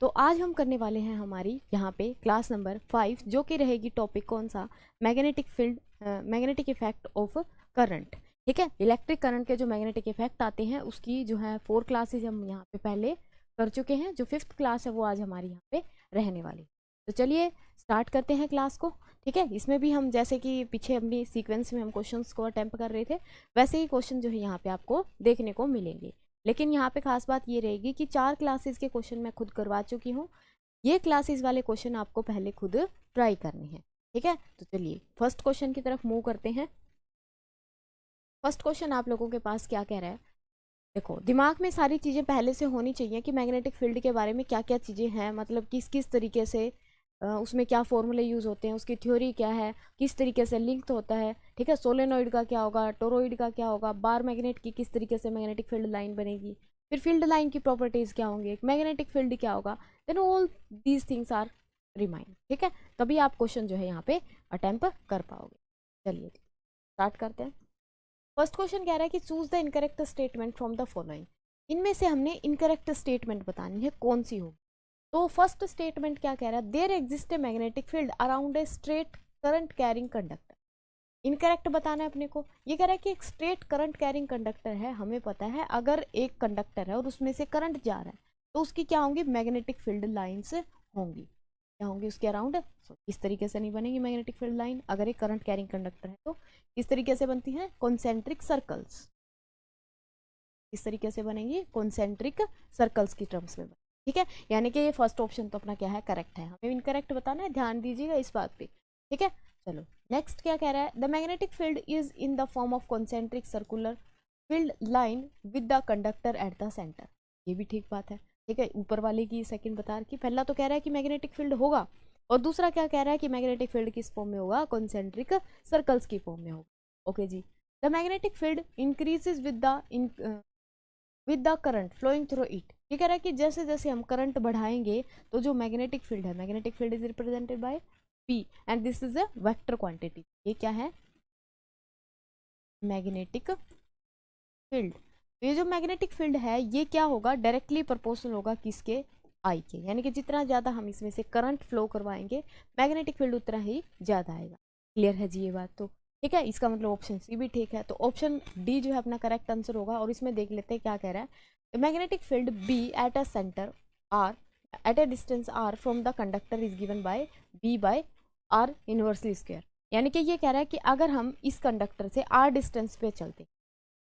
तो आज हम करने वाले हैं हमारी यहाँ पे क्लास नंबर 5, जो कि रहेगी टॉपिक कौन सा, magnetic field, magnetic effect of current. ठीक है, इलेक्ट्रिक करंट के जो मैग्नेटिक इफेक्ट आते हैं उसकी जो है 4 क्लासेज हम यहाँ पे पहले कर चुके हैं। जो 5th क्लास है वो आज हमारी यहाँ पे रहने वाली। तो चलिए स्टार्ट करते हैं क्लास को। ठीक है, इसमें भी हम जैसे कि पीछे अपनी सीक्वेंस में हम क्वेश्चंस को अटेम्प्ट कर रहे थे, वैसे ही क्वेश्चन जो है यहाँ पे आपको देखने को मिलेंगे। लेकिन यहाँ पे खास बात ये रहेगी कि 4 क्लासेस के क्वेश्चन मैं खुद करवा चुकी हूँ। ये क्लासेस वाले क्वेश्चन आपको पहले खुद ट्राई करने हैं। ठीक है, तो चलिए फर्स्ट क्वेश्चन की तरफ मूव करते हैं। फर्स्ट क्वेश्चन आप लोगों के पास क्या कह रहा है, देखो दिमाग में सारी चीज़ें पहले से होनी चाहिए कि मैग्नेटिक फील्ड के बारे में क्या क्या चीज़ें हैं, मतलब किस किस तरीके से उसमें क्या फॉर्मूले यूज़ होते हैं, उसकी थ्योरी क्या है, किस तरीके से लिंक्ड होता है। ठीक है, सोलेनॉइड का क्या होगा, टोरॉइड का क्या होगा, बार मैग्नेट की किस तरीके से मैग्नेटिक फील्ड लाइन बनेगी, फिर फील्ड लाइन की प्रॉपर्टीज़ क्या होंगी, एक मैग्नेटिक फील्ड क्या होगा, then all these things are remind. ठीक है, तभी आप क्वेश्चन जो है यहाँ पे अटेम्प्ट कर पाओगे। चलिए स्टार्ट करते हैं। फर्स्ट क्वेश्चन कह रहा है कि choose the incorrect statement from the following. इनमें से हमने इनकरेक्ट स्टेटमेंट बतानी है, कौन सी होगी। तो फर्स्ट स्टेटमेंट क्या कह रहा है, there exist a magnetic field around a straight current carrying conductor. Incorrect बताना है अपने को। ये कह रहा है कि एक स्ट्रेट करंट कैरिंग कंडक्टर है, हमें पता है अगर एक कंडक्टर है और उसमें से करंट जा रहा है तो उसकी क्या होंगी, मैग्नेटिक फील्ड लाइंस होंगी। क्या होंगी उसके अराउंड, इस तरीके से नहीं बनेगी मैग्नेटिक फील्ड लाइन। अगर एक करंट कैरिंग कंडक्टर है तो इस तरीके से बनती हैं कॉन्सेंट्रिक सर्कल्स। इस तरीके से बनेंगी कॉन्सेंट्रिक सर्कल्स की टर्म्स में। ठीक है, यानी कि ये फर्स्ट ऑप्शन तो अपना क्या है, करेक्ट है। हमें इनकरेक्ट बताना है, ध्यान दीजिएगा इस बात पे। ठीक है, चलो नेक्स्ट क्या कह रहा है, the magnetic field is in the form of concentric circular field line with the conductor at the centre. ये भी ठीक बात है। ठीक है, ऊपर वाले की सेकंड बता रही, पहला तो कह रहा है कि मैग्नेटिक फील्ड होगा, और दूसरा क्या कह रहा है कि मैग्नेटिक फील्ड किस फॉर्म में होगा, कॉन्सेंट्रिक सर्कल्स की फॉर्म में होगा। Okay ji, the magnetic field increases with the current flowing through it. ये कह रहा है कि जैसे जैसे हम करंट बढ़ाएंगे तो जो मैग्नेटिक फील्ड है, magnetic field is represented by P and this is a vector quantity. ये क्या है, मैग्नेटिक फील्ड। तो ये जो मैग्नेटिक फील्ड है ये क्या होगा, डायरेक्टली प्रोपोर्शनल होगा किसके, I के। यानी कि जितना ज़्यादा हम इसमें से करंट फ्लो करवाएंगे मैग्नेटिक फील्ड उतना ही ज़्यादा आएगा। क्लियर है जी ये बात। तो ठीक है, इसका मतलब ऑप्शन सी भी ठीक है। तो ऑप्शन डी जो है अपना करेक्ट आंसर होगा। और इसमें देख लेते हैं क्या कह रहा है, magnetic field B at a centre or at a distance R from the conductor is given by B by R inversely square. यानी कि ये कह रहा है कि अगर हम इस कंडक्टर से आर डिस्टेंस पे चलते,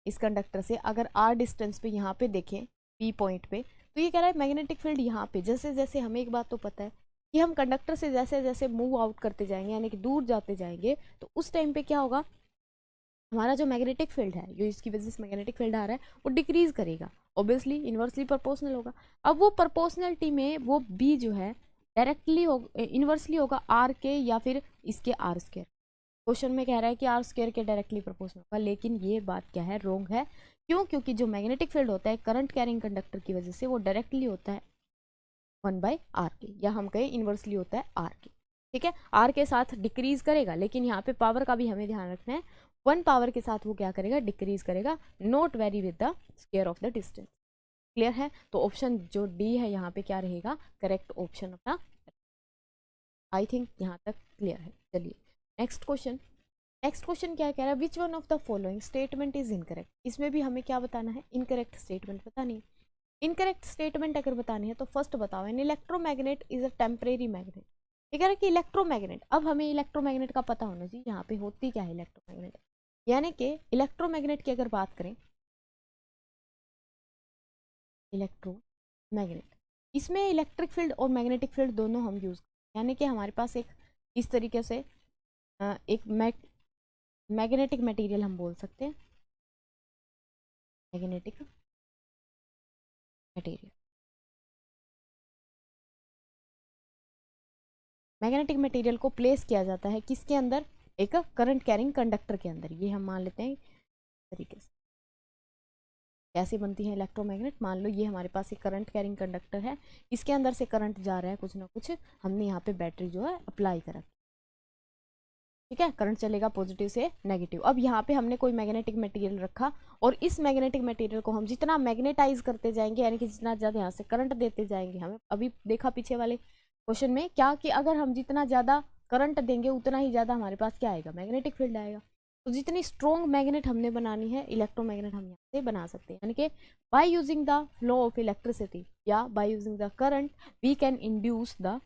इस कंडक्टर से अगर आर डिस्टेंस पे यहाँ पे देखें पी पॉइंट पे, तो ये कह रहा है मैग्नेटिक फील्ड यहाँ पे जैसे जैसे हमें एक बात तो पता है कि हम कंडक्टर से जैसे जैसे मूव आउट करते जाएंगे, यानी कि दूर जाते जाएंगे, तो उस टाइम पे क्या होगा, हमारा जो मैग्नेटिक फील्ड है, जो इसकी वजह से मैग्नेटिक फील्ड आ रहा है वो डिक्रीज करेगा। ऑब्वियसली इन्वर्सली प्रोपोर्शनल होगा। अब वो प्रोपोर्शनलिटी में वो बी जो है डायरेक्टली हो इन्वर्सली होगा आर के या फिर इसके आर स्क्वायर। क्वेश्चन में कह रहा है कि आर स्क्वायर के डायरेक्टली प्रोपोर्शनल होगा, लेकिन ये बात क्या है, रॉन्ग है। क्यों, क्योंकि जो मैग्नेटिक फील्ड होता है करंट कैरिंग कंडक्टर की वजह से वो डायरेक्टली होता है 1/r के, या हम कहें इन्वर्सली होता है आर के। ठीक है, आर के साथ डिक्रीज करेगा, लेकिन यहाँ पे पावर का भी हमें ध्यान रखना है, 1 पावर के साथ वो क्या करेगा, डिक्रीज करेगा, not very with the square of the distance. Clear है, तो ऑप्शन जो डी है यहाँ पे क्या रहेगा, करेक्ट ऑप्शन अपना। आई थिंक यहाँ तक क्लियर है। चलिए नेक्स्ट क्वेश्चन। नेक्स्ट क्वेश्चन क्या कह रहा है, which one of the following statement is incorrect. इसमें भी हमें क्या बताना है, इनकरेक्ट स्टेटमेंट बतानी है। इनकरेक्ट स्टेटमेंट अगर बतानी है तो फर्स्ट बताओ, an electromagnet is a temporary magnet. ये कह रहा है कि इलेक्ट्रोमैग्नेट, अब हमें इलेक्ट्रोमैग्नेट का पता होना चाहिए यहाँ पे होती क्या है इलेक्ट्रोमैग्नेट। यानी कि इलेक्ट्रोमैग्नेट की अगर बात करें, इलेक्ट्रोमैग्नेट, इसमें इलेक्ट्रिक फील्ड और मैग्नेटिक फील्ड दोनों हम यूज करें। यानी कि हमारे पास एक इस तरीके से एक मैग्नेटिक मटेरियल हम बोल सकते हैं, मैग्नेटिक मटेरियल। मैग्नेटिक मटेरियल को प्लेस किया जाता है किसके अंदर, एक करंट कैरिंग कंडक्टर के अंदर। ये हम मान लेते हैं इस तरीके से। कैसे बनती है इलेक्ट्रोमैग्नेट, मान लो ये हमारे पास एक करंट कैरिंग कंडक्टर है, इसके अंदर से करंट जा रहा है कुछ ना कुछ, हमने यहाँ पे बैटरी जो है अप्लाई करा। ठीक है, करंट चलेगा पॉजिटिव से नेगेटिव। अब यहाँ पे हमने कोई मैग्नेटिक मटेरियल रखा और इस मैग्नेटिक मटेरियल को हम जितना मैग्नेटाइज करते जाएंगे, यानी कि जितना ज़्यादा यहाँ से करंट देते जाएंगे, हमें अभी देखा पीछे वाले क्वेश्चन में क्या कि अगर हम जितना ज़्यादा करंट देंगे उतना ही ज़्यादा हमारे पास क्या आएगा, मैग्नेटिक फील्ड आएगा। तो जितनी स्ट्रॉन्ग मैग्नेट हमने बनानी है, इलेक्ट्रोमैग्नेट हम यहाँ से बना सकते हैं, यानी कि by using the flow of electricity या by using the current we can induce the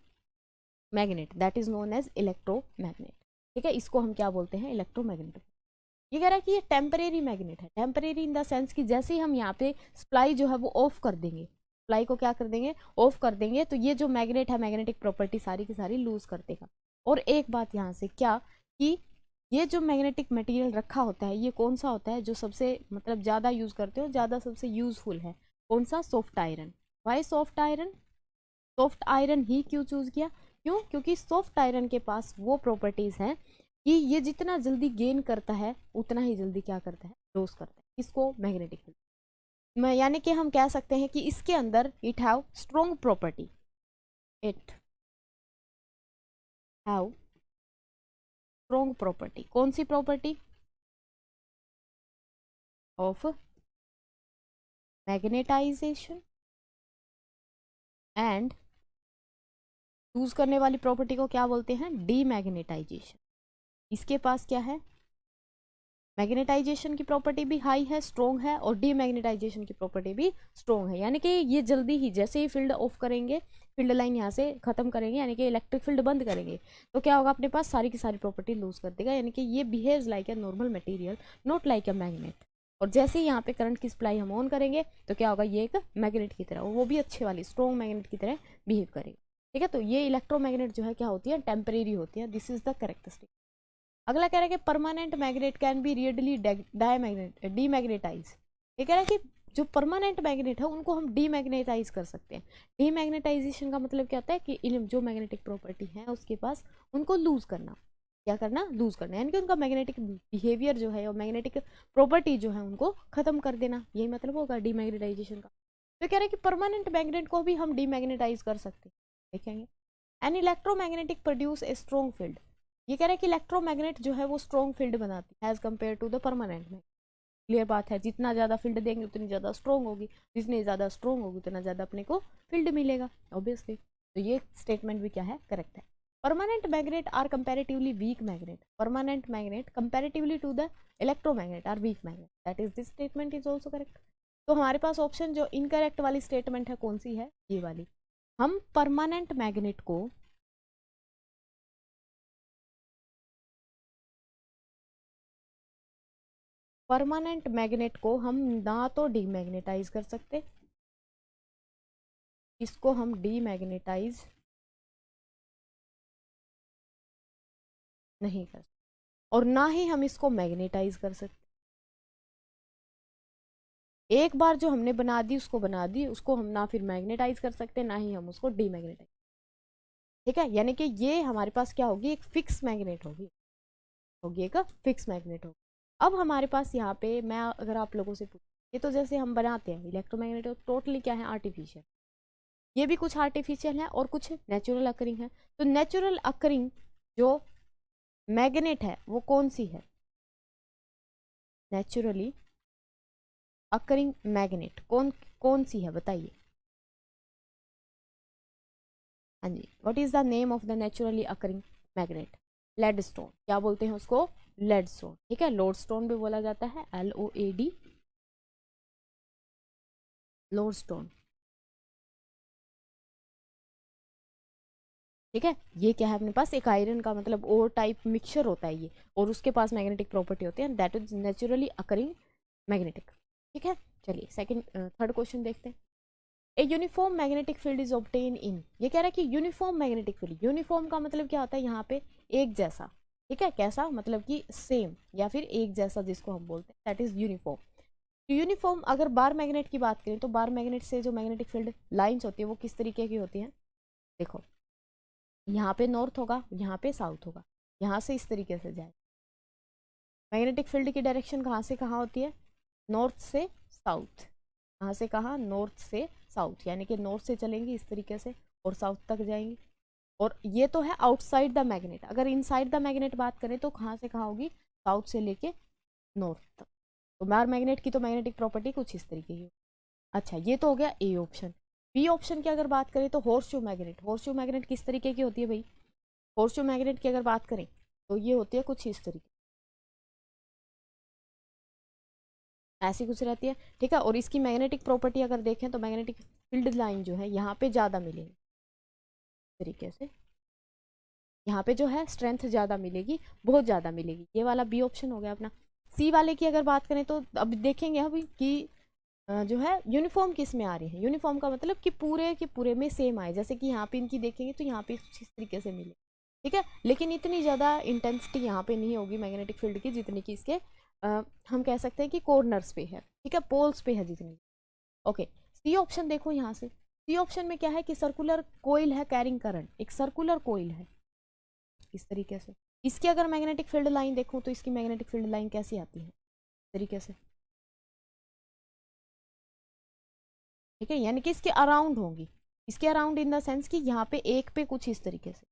magnet that is known as electromagnet. ठीक है, इसको हम क्या बोलते हैं, इलेक्ट्रोमैग्नेट। ये कह रहा है कि ये टेम्परेरी मैग्नेट है, टेम्परेरी इन द सेंस कि जैसे ही हम यहाँ पे सप्लाई जो है वो ऑफ कर देंगे, सप्लाई को क्या कर देंगे, ऑफ कर देंगे, तो ये जो मैग्नेट है, मैग्नेटिक प्रॉपर्टी सारी की सारी लूज कर देगा। और एक बात यहाँ से क्या कि ये जो मैग्नेटिक मटेरियल रखा होता है, ये कौन सा होता है जो सबसे मतलब ज़्यादा यूज़ करते हो, ज़्यादा सबसे यूजफुल है, कौन सा, soft iron. Why soft iron, soft iron ही क्यों चूज किया, क्यों, क्योंकि सॉफ्ट आयरन के पास वो प्रॉपर्टीज हैं कि ये जितना जल्दी गेन करता है उतना ही जल्दी क्या करता है, लॉस करता है, इसको मैग्नेटिक फील्ड। यानी कि हम कह सकते हैं कि इसके अंदर it have strong property, it have strong property, कौन सी property, of magnetization and use करने वाली प्रॉपर्टी को क्या बोलते हैं, डीमैग्नेटाइजेशन। इसके पास क्या है, मैग्नेटाइजेशन की प्रॉपर्टी भी हाई है, स्ट्रॉन्ग है, और डीमैग्नेटाइजेशन की प्रॉपर्टी भी स्ट्रॉन्ग है। यानी कि ये जल्दी ही जैसे ही फील्ड ऑफ करेंगे, फील्ड लाइन यहाँ से खत्म करेंगे, यानी कि इलेक्ट्रिक फील्ड बंद करेंगे, तो क्या होगा, अपने पास सारी की सारी प्रॉपर्टी लूज कर देगा। यानी कि ये behaves like a normal material, not like a magnet. और जैसे ही यहाँ पे करंट की सप्लाई हम ऑन करेंगे तो क्या होगा, ये एक मैग्नेट की तरह, वो भी अच्छे वाली स्ट्रॉन्ग मैग्नेट की तरह बिहेव करेगा। ठीक है, तो ये इलेक्ट्रोमैग्नेट जो है क्या होती है, टेम्परेरी होती है, दिस इज द कैरेक्टरिस्टिक। अगला कह रहा है कि permanent magnet can be readily demagnetize. ये कह रहा है कि जो परमानेंट मैग्नेट है उनको हम डीमैग्नेटाइज कर सकते हैं। डीमैग्नेटाइजेशन का मतलब क्या होता है कि जो मैग्नेटिक प्रॉपर्टी है उसके पास, उनको लूज करना, क्या करना, लूज करना, यानी कि उनका मैग्नेटिक बिहेवियर जो है और मैग्नेटिक प्रॉपर्टी जो है उनको खत्म कर देना, यही मतलब होगा डीमैग्नेटाइजेशन का। तो कह रहा है कि परमानेंट मैग्नेट को भी हम डीमैग्नेटाइज कर सकते हैं, देखेंगे। An electromagnetic produce a strong field. ये कह रहा है कि इलेक्ट्रोमैग्नेट जो है वो स्ट्रॉन्ग फील्ड बनाती है as compare to the permanent में। क्लियर बात है, जितना ज़्यादा फील्ड देंगे उतनी ज़्यादा स्ट्रॉन्ग होगी, जितनी ज़्यादा स्ट्रॉन्ग होगी उतना ज़्यादा अपने को फील्ड मिलेगा, ऑब्वियसली। तो ये स्टेटमेंट भी क्या है, करेक्ट है। Permanent magnet are comparatively weak magnet, permanent magnet comparatively to the electromagnet are weak magnet, that is this statement is also correct. तो हमारे पास ऑप्शन जो इनकरेक्ट वाली स्टेटमेंट है कौन सी है, ये वाली। हम परमानेंट मैग्नेट को हम ना तो डीमैग्नेटाइज कर सकते, इसको हम डीमैग्नेटाइज नहीं कर सकते, और ना ही हम इसको मैग्नेटाइज कर सकते। एक बार जो हमने बना दी उसको बना दी, उसको हम ना फिर मैग्नेटाइज कर सकते, ना ही हम उसको डीमैग्नेटाइज। ठीक है, यानी कि ये हमारे पास क्या होगी, एक फिक्स मैग्नेट होगी, एक फिक्स मैग्नेट होगी। अब हमारे पास यहाँ पे मैं अगर आप लोगों से पूछूं, ये तो जैसे हम बनाते हैं इलेक्ट्रोमैग्नेट, टोटली क्या है, आर्टिफिशियल। ये भी कुछ आर्टिफिशियल है और कुछ नेचुरल अकरिंग है। तो नेचुरल अकरिंग जो मैग्नेट है वो कौन सी है, नेचुरली अकरिंग मैग्नेट कौन कौन सी है, बताइए। हाँ जी, what is the name of the naturally occurring magnet, lodestone, क्या बोलते हैं उसको, लेड स्टोन। ठीक है, लोड स्टोन भी बोला जाता है, LOAD, लोड स्टोन। ठीक है, ये क्या है, अपने पास एक आयरन का मतलब ओर टाइप मिक्सचर होता है ये, और उसके पास मैग्नेटिक प्रॉपर्टी होती है, that is naturally occurring magnetic. ठीक है, चलिए सेकंड थर्ड क्वेश्चन देखते हैं। A uniform magnetic field is obtain इन, ये कह रहा है कि यूनिफॉर्म मैग्नेटिक फील्ड, यूनिफॉर्म का मतलब क्या होता है यहाँ पे, एक जैसा। ठीक है, कैसा, मतलब कि सेम या फिर एक जैसा, जिसको हम बोलते हैं दैट इज यूनिफॉर्म। तो यूनिफॉर्म अगर बार मैग्नेट की बात करें तो बार मैग्नेट से जो मैग्नेटिक फील्ड लाइंस होती है वो किस तरीके की होती हैं, देखो यहाँ पे नॉर्थ होगा, यहाँ पे साउथ होगा, यहाँ से इस तरीके से जाए। मैग्नेटिक फील्ड की डायरेक्शन कहाँ से कहाँ होती है, नॉर्थ से साउथ, कहाँ से कहाँ, नॉर्थ से साउथ, यानी कि नॉर्थ से चलेंगी इस तरीके से और साउथ तक जाएंगी। और ये तो है आउटसाइड द मैग्नेट। अगर इनसाइड द मैग्नेट बात करें तो कहाँ से कहाँ होगी, साउथ से लेके नॉर्थ तक। तो बार मैग्नेट की तो मैग्नेटिक प्रॉपर्टी कुछ इस तरीके की। अच्छा, ये तो हो गया ए ऑप्शन। बी ऑप्शन की अगर बात करें तो हॉर्सशू मैग्नेट। हॉर्सशू मैग्नेट किस तरीके की होती है भाई, हॉर्सशू मैग्नेट की अगर बात करें तो ये होती है कुछ इस तरीके, ऐसी कुछ रहती है, ठीक है। और इसकी मैग्नेटिक प्रॉपर्टी अगर देखें तो मैग्नेटिक फील्ड लाइन जो है यहाँ पे ज़्यादा मिलेगी, इस तरीके से यहाँ पे जो है स्ट्रेंथ ज़्यादा मिलेगी, बहुत ज़्यादा मिलेगी। ये वाला बी ऑप्शन हो गया अपना। सी वाले की अगर बात करें तो अब देखेंगे अभी कि जो है यूनिफॉर्म किस में आ रही है। यूनिफॉर्म का मतलब कि पूरे के पूरे में सेम आए, जैसे कि यहाँ पे इनकी देखेंगे तो यहाँ पे इस तरीके से मिले, ठीक है। लेकिन इतनी ज़्यादा इंटेंसिटी यहाँ पे नहीं होगी मैग्नेटिक फील्ड की जितनी कि इसके हम कह सकते हैं कि कॉर्नर्स पे है, ठीक है, पोल्स पे है जितनी। ओके, सी ऑप्शन देखो यहाँ से। सी ऑप्शन में क्या है कि सर्कुलर कोइल है कैरिंग करंट, एक सर्कुलर कोइल है इस तरीके से। इसकी अगर मैग्नेटिक फील्ड लाइन देखूँ तो इसकी मैग्नेटिक फील्ड लाइन कैसी आती है, इस तरीके से, ठीक है। यानी कि इसके अराउंड होंगी, इसके अराउंड इन द सेंस कि यहाँ पे एक पे कुछ इस तरीके से,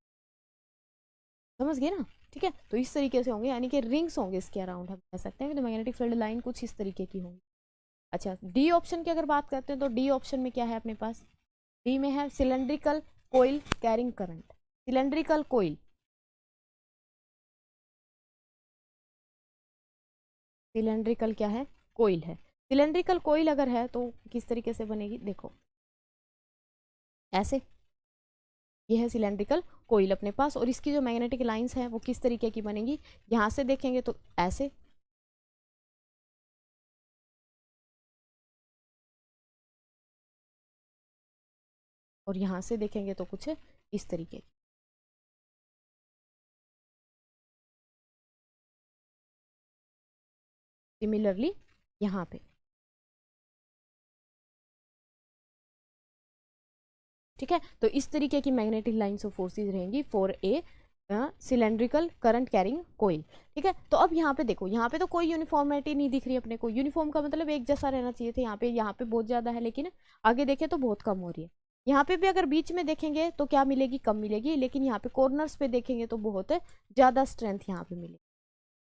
समझ गए ना, ठीक है। तो इस तरीके से होंगे, यानी कि रिंग्स होंगे इसके अराउंड, हम कह सकते हैं कि तो मैग्नेटिक फील्ड लाइन कुछ इस तरीके की होंगी। अच्छा, डी ऑप्शन की अगर बात करते हैं तो डी ऑप्शन में क्या है अपने पास, डी में है cylindrical coil carrying current. Cylindrical coil, cylindrical क्या है, कोइल है। सिलेंड्रिकल कोइल अगर है तो किस तरीके से बनेगी, देखो ऐसे, ये है सिलेंड्रिकल कोइल अपने पास। और इसकी जो मैग्नेटिक लाइंस हैं वो किस तरीके की बनेगी, यहाँ से देखेंगे तो ऐसे, और यहाँ से देखेंगे तो कुछ इस तरीके की। सिमिलरली यहाँ पे, ठीक है। तो इस तरीके की मैग्नेटिक लाइंस ऑफ फोर्सेस रहेंगी for a cylindrical current carrying coil, ठीक है। तो अब यहाँ पे देखो, यहाँ पे तो कोई यूनिफॉर्मिटी नहीं दिख रही अपने को। यूनिफॉर्म का मतलब एक जैसा रहना चाहिए था, यहाँ पे बहुत ज्यादा है, लेकिन आगे देखें तो बहुत कम हो रही है। यहाँ पे भी अगर बीच में देखेंगे तो क्या मिलेगी, कम मिलेगी, लेकिन यहाँ पे कॉर्नर्स पे देखेंगे तो बहुत ज्यादा स्ट्रेंथ यहाँ पे मिलेगी,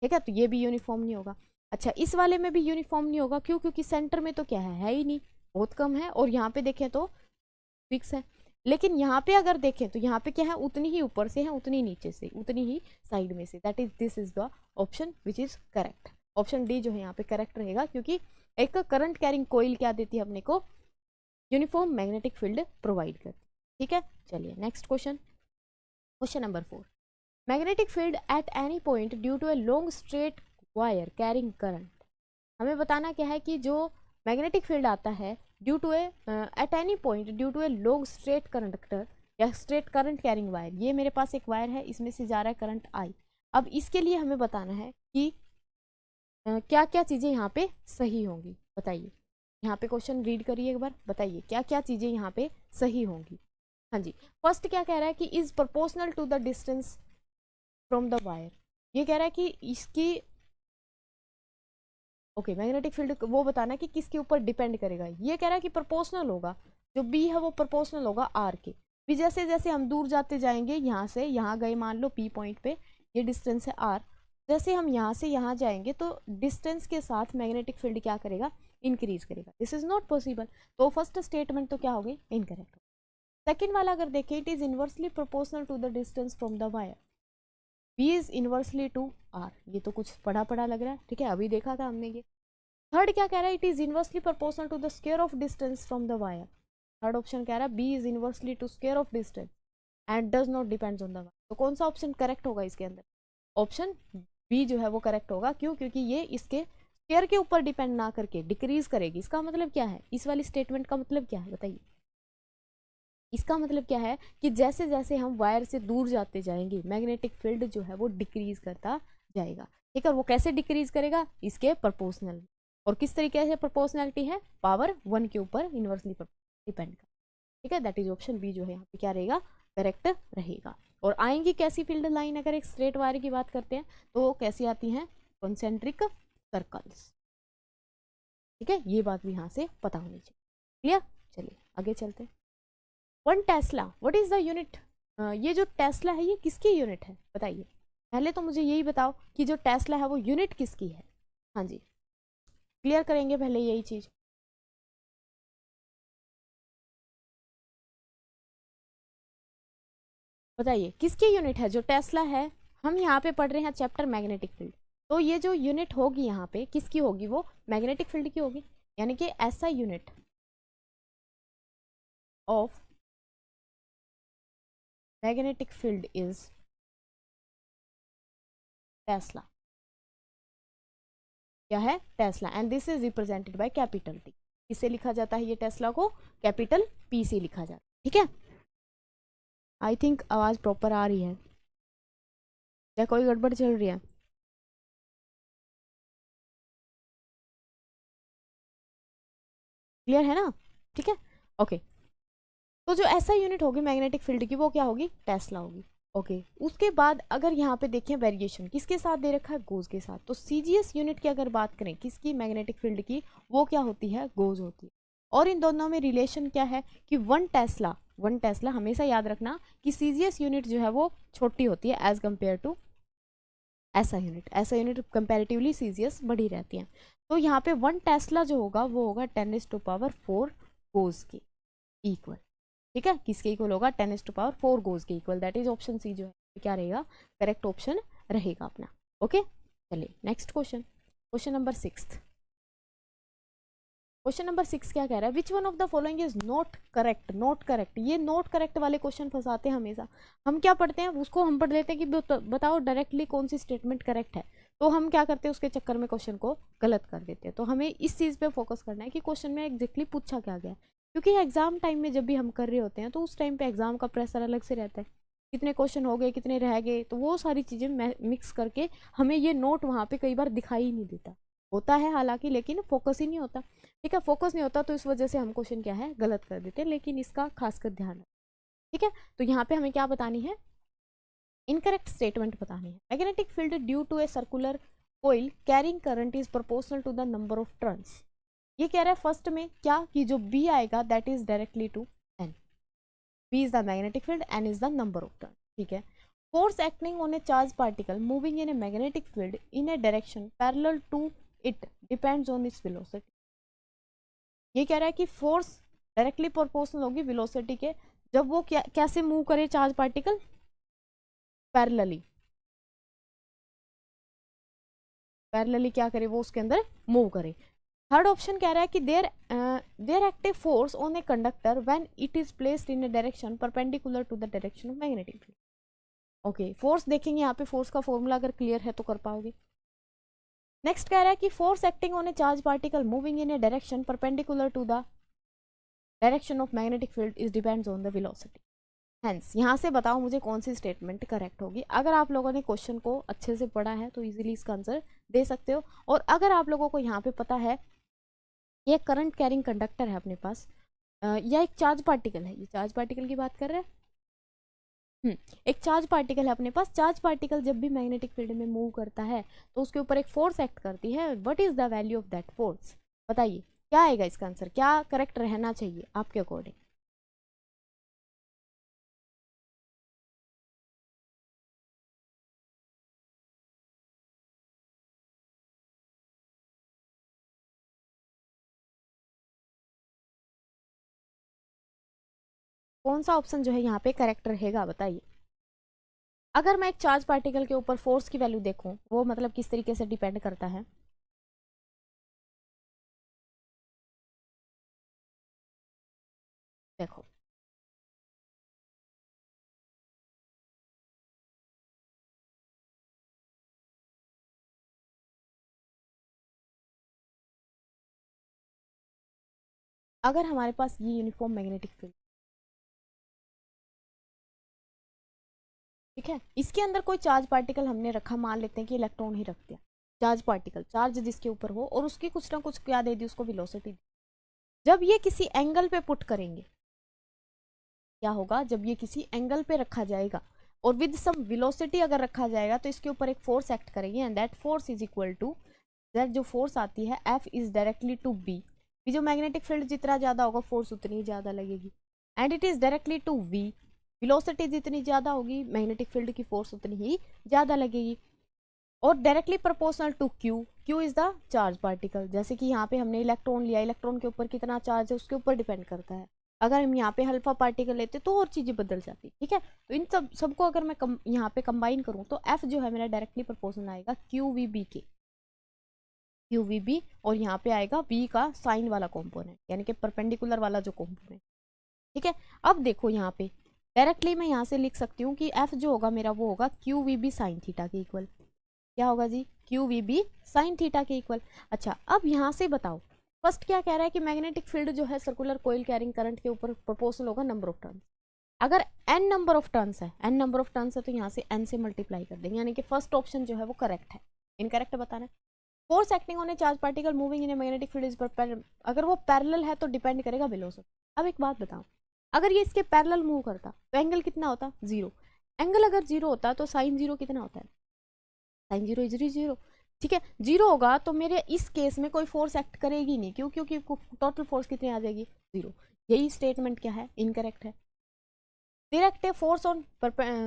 ठीक है। तो ये भी यूनिफॉर्म नहीं होगा। अच्छा, इस वाले में भी यूनिफॉर्म नहीं होगा, क्यों, क्योंकि सेंटर में तो क्या है ही नहीं, बहुत कम है, और यहाँ पे देखें तो फिक्स है। लेकिन यहाँ पे अगर देखें तो यहाँ पे क्या है, उतनी ही ऊपर से है, उतनी नीचे से, उतनी ही साइड में से। That is, this is the option which is correct. Option D जो है यहाँ पे करेक्ट रहेगा, क्योंकि एक करंट कैरिंग कोइल क्या देती है अपने को, यूनिफॉर्म मैग्नेटिक फील्ड प्रोवाइड करती है, ठीक है। चलिए next question, question number 4। Magnetic field at any point due to a long straight wire carrying current. हमें बताना क्या है कि जो मैग्नेटिक फील्ड आता है due to a at any point due to a long straight conductor या straight current carrying wire. ये मेरे पास एक वायर है, इसमें से जा रहा है करंट आई। अब इसके लिए हमें बताना है कि क्या क्या चीज़ें यहाँ पे सही होंगी, बताइए। यहाँ पे क्वेश्चन रीड करिए एक बार, बताइए क्या क्या चीज़ें यहाँ पे सही होंगी। हाँ जी, फर्स्ट क्या कह रहा है कि is proportional to the distance from the wire. ये कह रहा है कि इसकी, ओके, मैग्नेटिक फील्ड वो बताना है कि किसके ऊपर डिपेंड करेगा। ये कह रहा है कि प्रोपोर्शनल होगा, जो बी है वो प्रोपोर्शनल होगा आर के। भी जैसे जैसे हम दूर जाते जाएंगे, यहाँ से यहाँ गए, मान लो पी पॉइंट पे, ये डिस्टेंस है आर, जैसे हम यहाँ से यहाँ जाएंगे तो डिस्टेंस के साथ मैग्नेटिक फील्ड क्या करेगा, इंक्रीज करेगा। This is not possible. तो फर्स्ट स्टेटमेंट तो क्या होगी, इनकरेक्ट। सेकेंड वाला अगर देखें, it is inversely proportional to the distance from the wire. B is inversely to R, ये तो कुछ पढ़ा पढ़ा लग रहा है, ठीक है, अभी देखा था हमने ये। थर्ड क्या कह रहा है, it is inversely proportional to the square of distance from the wire. Third option कह रहा है B is inversely to square of distance and does not depends on the wire. तो कौन सा ऑप्शन करेक्ट होगा इसके अंदर, ऑप्शन बी जो है वो करेक्ट होगा। क्यों, क्योंकि ये इसके स्क्वायर के ऊपर डिपेंड ना करके डिक्रीज करेगी। इसका मतलब क्या है, इस वाली स्टेटमेंट का मतलब क्या है, बताइए। इसका मतलब क्या है कि जैसे जैसे हम वायर से दूर जाते जाएंगे, मैग्नेटिक फील्ड जो है वो डिक्रीज करता जाएगा, ठीक है। वो कैसे डिक्रीज करेगा, इसके प्रोपोर्शनल। और किस तरीके से प्रोपोर्शनलिटी है, पावर 1 के ऊपर इनवर्सली डिपेंड कर, ठीक है। दैट इज ऑप्शन बी जो है यहाँ पे क्या रहेगा, करेक्ट रहेगा। और आएंगी कैसी फील्ड लाइन, अगर एक स्ट्रेट वायर की बात करते हैं तो कैसी आती हैं, कॉन्सेंट्रिक सर्कल्स, ठीक है। ये बात भी यहाँ से पता होनी चाहिए, क्लियर। चलिए आगे चलते हैं। 1 Tesla, what is the unit ये जो टेस्ला है ये किसकी यूनिट है बताइए। पहले तो मुझे यही बताओ कि जो टेस्ला है वो यूनिट किसकी है। हाँ जी, क्लियर करेंगे पहले यही चीज। बताइए किसकी यूनिट है जो टेस्ला है। हम यहाँ पे पढ़ रहे हैं चैप्टर मैग्नेटिक फील्ड, तो ये जो यूनिट होगी यहाँ पे किसकी होगी, वो मैग्नेटिक फील्ड की होगी। यानी कि ऐसा unit of magnetic field is Tesla. क्या है, Tesla, and this is represented by capital T. किससे लिखा जाता है ये टेस्ला को, कैपिटल पी से लिखा जाता है। ठीक है, आई थिंक आवाज प्रॉपर आ रही है या कोई गड़बड़ चल रही है। क्लियर है ना, ठीक है, ओके। तो जो ऐसा यूनिट होगी मैग्नेटिक फील्ड की वो क्या होगी, टेस्ला होगी। ओके, उसके बाद अगर यहाँ पे देखें वेरिएशन किसके साथ दे रखा है, गोज के साथ। तो सीजीएस यूनिट की अगर बात करें किसकी, मैग्नेटिक फील्ड की, वो क्या होती है, गोज होती है। और इन दोनों में रिलेशन क्या है कि 1 टेस्ला हमेशा याद रखना कि सीजीएस यूनिट जो है वो छोटी होती है एज कम्पेयर टू ऐसा यूनिट कंपेरेटिवली सीजीएस बड़ी रहती है। तो यहाँ पे 1 टेस्ला जो होगा वो होगा 10⁴ गोज के इक्वल। ठीक है, किसके इक्वल होगा, 10⁴ गोज के इक्वल। दैट इज ऑप्शन सी जो है क्या रहेगा, करेक्ट ऑप्शन रहेगा अपना। ओके, चलिए next question, question number 6। Question number 6 क्या कह रहा है, which one of the following is not correct. Not correct, ये नॉट करेक्ट वाले क्वेश्चन फंसाते हैं हमेशा। हम क्या पढ़ते हैं उसको हम पढ़ लेते हैं कि बताओ डायरेक्टली कौन सी स्टेटमेंट करेक्ट है, तो हम क्या करते हैं उसके चक्कर में क्वेश्चन को गलत कर देते हैं। तो हमें इस चीज़ पे फोकस करना है कि क्वेश्चन में एग्जैक्टली पूछा क्या गया है, क्योंकि एग्जाम टाइम में जब भी हम कर रहे होते हैं तो उस टाइम पे एग्जाम का प्रेशर अलग से रहता है, कितने क्वेश्चन हो गए कितने रह गए, तो वो सारी चीज़ें मिक्स करके हमें ये नोट वहाँ पे कई बार दिखाई ही नहीं देता, होता है हालांकि लेकिन फोकस ही नहीं होता। ठीक है, फोकस नहीं होता तो इस वजह से हम क्वेश्चन क्या है गलत कर देते हैं, लेकिन इसका खासकर ध्यान रखें। ठीक है, तो यहाँ पे हमें क्या बतानी है, इनकरेक्ट स्टेटमेंट बतानी है। Magnetic field due to a circular coil carrying current is proportional to the number of turns. ये कह रहा है फर्स्ट में क्या कि जो बी आएगा that is directly to N. B is the magnetic field, N is the number of turn. ठीक है, force acting on a charged particle moving in a magnetic field in a direction parallel to it depends on its velocity। ये कह रहा है कि force directly proportional होगी velocity के, जब वो कैसे मूव करे चार्ज पार्टिकल, पैरेलली क्या करे, वो उसके अंदर मूव करे। थर्ड ऑप्शन कह रहा है कि there active force on a conductor when it is placed in a direction perpendicular to the direction of magnetic field. Okay, force देखेंगे यहाँ पे, फोर्स का फॉर्मूला अगर क्लियर है तो कर पाओगे। नेक्स्ट कह रहा है कि force acting on a charge particle moving in a direction perpendicular to the direction of magnetic field is depends on the velocity. Hence यहाँ से बताओ मुझे कौन सी स्टेटमेंट करेक्ट होगी। अगर आप लोगों ने क्वेश्चन को अच्छे से पढ़ा है तो इजीली इसका आंसर दे सकते हो। और अगर आप लोगों को यहाँ पे पता है ये करंट कैरिंग कंडक्टर है अपने पास, या एक चार्ज पार्टिकल है, ये चार्ज पार्टिकल की बात कर रहे हैं, एक चार्ज पार्टिकल है अपने पास। चार्ज पार्टिकल जब भी मैग्नेटिक फील्ड में मूव करता है तो उसके ऊपर एक फोर्स एक्ट करती है। What is the value of that force, बताइए क्या आएगा इसका आंसर, क्या करेक्ट रहना चाहिए आपके अकॉर्डिंग। कौन सा ऑप्शन जो है यहाँ पे करेक्ट रहेगा बताइए। अगर मैं एक चार्ज पार्टिकल के ऊपर फोर्स की वैल्यू देखूं, वो मतलब किस तरीके से डिपेंड करता है, देखो अगर हमारे पास ये यूनिफॉर्म मैग्नेटिक फील्ड, ठीक है, इसके अंदर कोई चार्ज पार्टिकल हमने रखा, मान लेते हैं कि इलेक्ट्रॉन ही रख दिया, चार्ज पार्टिकल चार्ज जिसके ऊपर हो, और उसकी कुछ ना कुछ क्या दे दी उसको, वेलोसिटी। जब ये किसी एंगल पे पुट करेंगे, क्या होगा, जब ये किसी एंगल पे रखा जाएगा और विद सम वेलोसिटी अगर रखा जाएगा तो इसके ऊपर एक फोर्स एक्ट करेगी, and that force is equal to, that जो फोर्स आती है F is directly to be. जो मैग्नेटिक फील्ड जितना ज्यादा होगा फोर्स उतनी ज्यादा लगेगी, and it is directly to V। Velocity जितनी ज़्यादा होगी मैग्नेटिक फील्ड की फोर्स उतनी ही ज़्यादा लगेगी। और directly proportional to q, q is the charge particle. जैसे कि यहाँ पे हमने इलेक्ट्रॉन लिया, इलेक्ट्रॉन के ऊपर कितना चार्ज है उसके ऊपर डिपेंड करता है। अगर हम यहाँ पे अल्फा पार्टिकल लेते तो और चीज़ें बदल जाती, ठीक है। तो इन सबको अगर मैं यहाँ पे कंबाइन करूँ तो एफ जो है मेरा डायरेक्टली प्रोपोर्शनल आएगा क्यू वी बी के, क्यू वी बी, और यहाँ पे आएगा बी का साइन वाला कॉम्पोनेंट, यानी कि परपेंडिकुलर वाला जो कॉम्पोनेंट, ठीक है। अब देखो यहाँ पे डायरेक्टली मैं यहाँ से लिख सकती हूँ कि एफ जो होगा मेरा वो होगा q v B sine theta के इक्वल। क्या होगा जी? Q v B sine theta के इक्वल। अच्छा, अब यहाँ से बताओ फर्स्ट क्या कह रहा है कि मैग्नेटिक फील्ड जो है सर्कुलर कोइल कैरिंग करंट के ऊपर प्रोपोर्शनल होगा नंबर ऑफ टर्न्स। अगर n नंबर ऑफ टर्न्स है, n नंबर ऑफ टर्न्स है तो यहाँ से n से मल्टीप्लाई कर देंगे, यानी कि फर्स्ट ऑप्शन जो है वो करेक्ट है। इनकरेक्ट बताना है। Force acting on a charge particle moving in A magnetic field is अगर वो पैरेलल है तो डिपेंड करेगा बिलो से। अब एक बात बताओ, अगर ये इसके पैरेलल मूव करता तो एंगल कितना होता? 0। एंगल अगर 0 होता तो साइन 0 कितना होता है? साइन 0 इज 0, ठीक है। 0 होगा तो मेरे इस केस में कोई फोर्स एक्ट करेगी नहीं, क्यों? क्योंकि टोटल फोर्स कितनी आ जाएगी? 0। यही स्टेटमेंट क्या है? इनकरेक्ट है। डायरेक्ट है फोर्स ऑन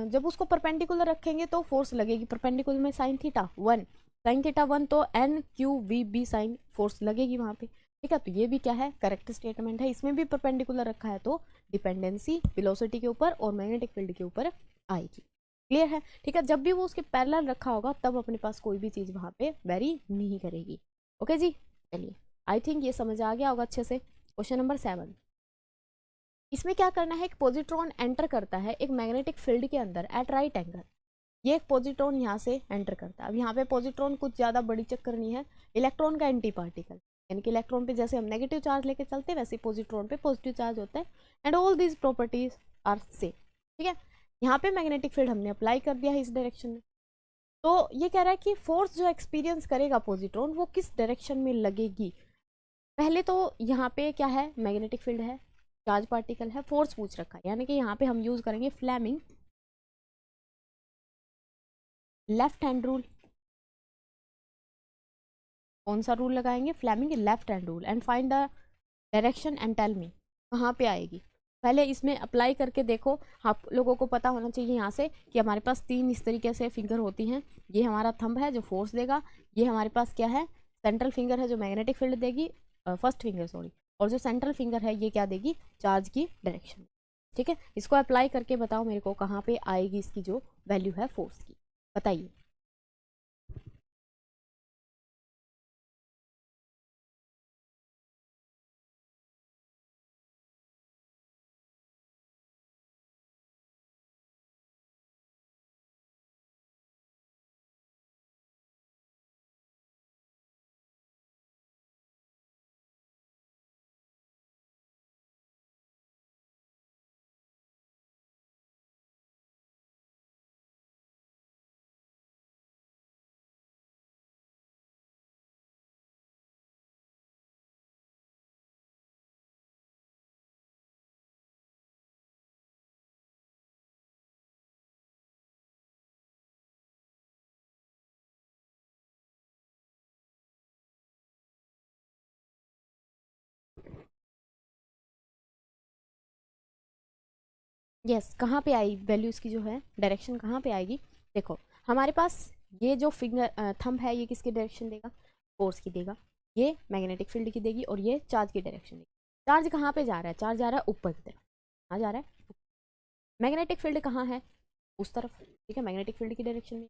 जब उसको परपेंडिकुलर रखेंगे तो फोर्स लगेगी परपेंडिकुलर में साइन थीटा 1, साइन थीटा 1 तो n q v B sine force लगेगी वहां पे, ठीक है। तो ये भी क्या है? करेक्ट स्टेटमेंट है। इसमें भी परपेंडिकुलर रखा है तो डिपेंडेंसी वेलोसिटी के ऊपर और मैग्नेटिक फील्ड के ऊपर आएगी। क्लियर है? ठीक है। जब भी वो उसके पैरेलल रखा होगा तब अपने पास कोई भी चीज वहां पे वेरी नहीं करेगी। ओके जी, चलिए आई थिंक ये समझ आ गया होगा अच्छे से। क्वेश्चन नंबर 7, इसमें क्या करना है, एक पॉजिट्रॉन एंटर करता है एक मैग्नेटिक फील्ड के अंदर एट राइट एंगल। ये एक पॉजिट्रॉन यहाँ से एंटर करता है। अब यहाँ पे पॉजिट्रॉन कुछ ज़्यादा बड़ी चक्कर नहीं है, इलेक्ट्रॉन का एंटी पार्टिकल, यानी कि इलेक्ट्रॉन पे जैसे हम नेगेटिव चार्ज लेके चलते हैं वैसे पॉजिट्रॉन पे पॉजिटिव चार्ज होता है। And all these properties are same, ठीक है। यहाँ पे मैग्नेटिक फील्ड हमने अप्लाई कर दिया है इस डायरेक्शन में। तो ये कह रहा है कि फोर्स जो एक्सपीरियंस करेगा पॉजिट्रॉन वो किस डायरेक्शन में लगेगी। पहले तो यहाँ पे क्या है? मैग्नेटिक फील्ड है, चार्ज पार्टिकल है, फोर्स पूछ रखा है, यानी कि यहाँ पे हम यूज करेंगे फ्लेमिंग लेफ्ट हैंड रूल। कौन सा रूल लगाएंगे? Fleming left hand rule. And find the direction and tell me कहाँ पे आएगी। पहले इसमें अप्लाई करके देखो। आप लोगों को पता होना चाहिए यहाँ से कि हमारे पास 3 इस तरीके से फिंगर होती हैं। ये हमारा थंब है जो फोर्स देगा, ये हमारे पास क्या है? सेंट्रल फिंगर है जो मैग्नेटिक फील्ड देगी, फर्स्ट फिंगर सॉरी, और जो सेंट्रल फिंगर है ये क्या देगी? चार्ज की डायरेक्शन, ठीक है। इसको अप्लाई करके बताओ मेरे को कहाँ पे आएगी इसकी जो वैल्यू है फोर्स की, बताइए। यस, कहाँ पे आई वैल्यू इसकी जो है डायरेक्शन कहाँ पे आएगी? देखो हमारे पास ये जो फिंगर थंब है ये किसकी डायरेक्शन देगा? फोर्स की देगा। ये मैग्नेटिक फील्ड की देगी और ये चार्ज की डायरेक्शन देगी। चार्ज कहाँ पे जा रहा है? चार्ज जा रहा है ऊपर की तरफ। कहाँ जा रहा है? मैग्नेटिक फील्ड कहाँ है? उस तरफ, ठीक है, मैग्नेटिक फील्ड की डायरेक्शन में।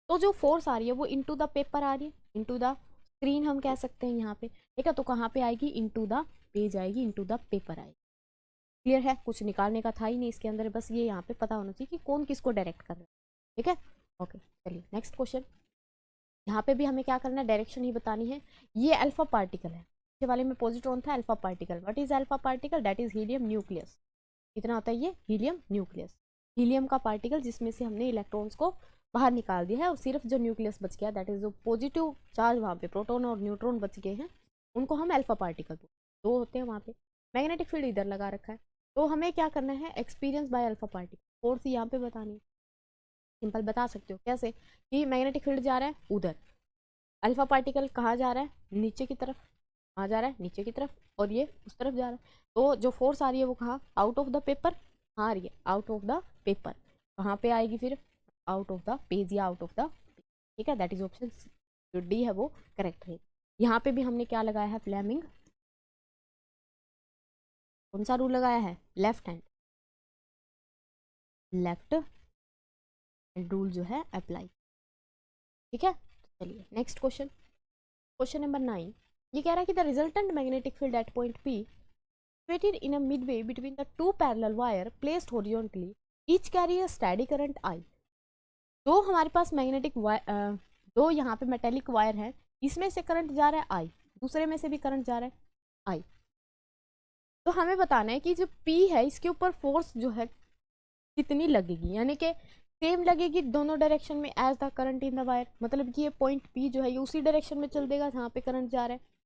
तो जो फोर्स आ रही है वो इनटू द पेपर आ रही है, इनटू द स्क्रीन हम कह सकते हैं यहाँ पे, ठीक है। तो कहाँ पे आएगी? इनटू द पेज आएगी, इनटू द पेपर आएगी। क्लियर है? कुछ निकालने का था ही नहीं इसके अंदर, बस ये यहाँ पे पता होना चाहिए कि कौन किसको डायरेक्ट कर रहा है, ठीक है। ओके, चलिए नेक्स्ट क्वेश्चन। यहाँ पे भी हमें क्या करना है? डायरेक्शन ही बतानी है। ये अल्फा पार्टिकल है, ये वाले में पॉजिट्रॉन था, alpha particle. What is alpha particle? That is helium nucleus. कितना होता है ये? हीलियम न्यूक्लियस, हीलियम का पार्टिकल जिसमें से हमने इलेक्ट्रॉन्स को बाहर निकाल दिया है और सिर्फ जो न्यूक्लियस बच गया, दैट इज जो पॉजिटिव चार्ज वहाँ पे प्रोटॉन और न्यूट्रॉन बच गए हैं, उनको हम अल्फा पार्टिकल बोलते हैं। 2 होते हैं वहाँ पे। मैग्नेटिक फील्ड इधर लगा रखा है, तो हमें क्या करना है? Experience by alpha particle. Force यहाँ पे बतानी है। सिंपल बता सकते हो कैसे? कि मैग्नेटिक फील्ड जा रहा है उधर, अल्फा पार्टिकल कहाँ जा रहा है? नीचे की तरफ। कहाँ जा रहा है? नीचे की तरफ। और ये उस तरफ जा रहा है। तो जो फोर्स आ रही है वो कहाँ? Out of the paper. हाँ रही है, आउट ऑफ द पेपर। कहाँ पे आएगी फिर, आउट ऑफ द पेज या आउट ऑफ द, ठीक है, दैट इज ऑप्शन सी, जो डी है वो करेक्ट है। यहाँ पे भी हमने क्या लगाया है, फ्लेमिंग, कौन सा रूल लगाया है, left hand, left hand rule जो है अप्लाई, ठीक है। चलिए नेक्स्ट क्वेश्चन, क्वेश्चन नंबर 9। ये कह रहा है कि the resultant magnetic field eight point P situated in a midway between the two parallel wire placed horizontally each carry a steady current I। दो हमारे पास मैग्नेटिक वायर, दो यहाँ पे मेटेलिक वायर है, इसमें से करंट जा रहा है I, दूसरे में से भी करंट जा रहा है I। तो हमें बताना है कि जो P है इसके ऊपर फोर्स जो है कितनी लगेगी, यानी कि सेम लगेगी दोनों डायरेक्शन में as the current in the wire, मतलब कि ये पॉइंट P जो है ये उसी डायरेक्शन में चल देगा जहाँ पे करंट जा रहा है।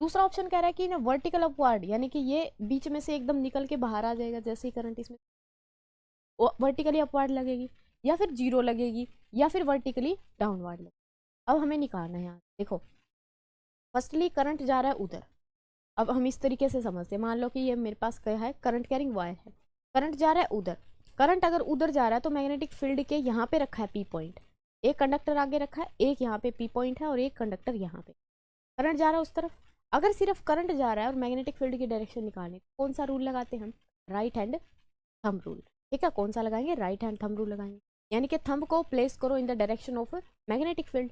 दूसरा ऑप्शन कह रहा है कि ना वर्टिकल अपवर्ड, यानी कि ये बीच में से एकदम निकल के बाहर आ जाएगा जैसे ही करंट इसमें, वर्टिकली अपवर्ड लगेगी, या फिर जीरो लगेगी, या फिर वर्टिकली डाउनवर्ड लगेगी। अब हमें निकालना है यहाँ, देखो फर्स्टली करंट जा रहा है उधर, अब हम इस तरीके से समझते हैं, मान लो कि ये मेरे पास क्या है, करंट कैरिंग वायर है, करंट जा रहा है उधर, करंट अगर उधर जा रहा है तो मैग्नेटिक फील्ड के यहाँ पे रखा है P पॉइंट, एक कंडक्टर आगे रखा है, एक यहाँ पे P पॉइंट है और एक कंडक्टर यहाँ पे, करंट जा रहा है उस तरफ। अगर सिर्फ करंट जा रहा है और मैग्नेटिक फील्ड की डायरेक्शन निकालने, कौन सा रूल लगाते हैं हम, राइट हैंड थंब रूल, ठीक है। कौन सा लगाएंगे, राइट हैंड थंब रूल लगाएंगे, यानी कि थंब को प्लेस करो in the direction of magnetic field,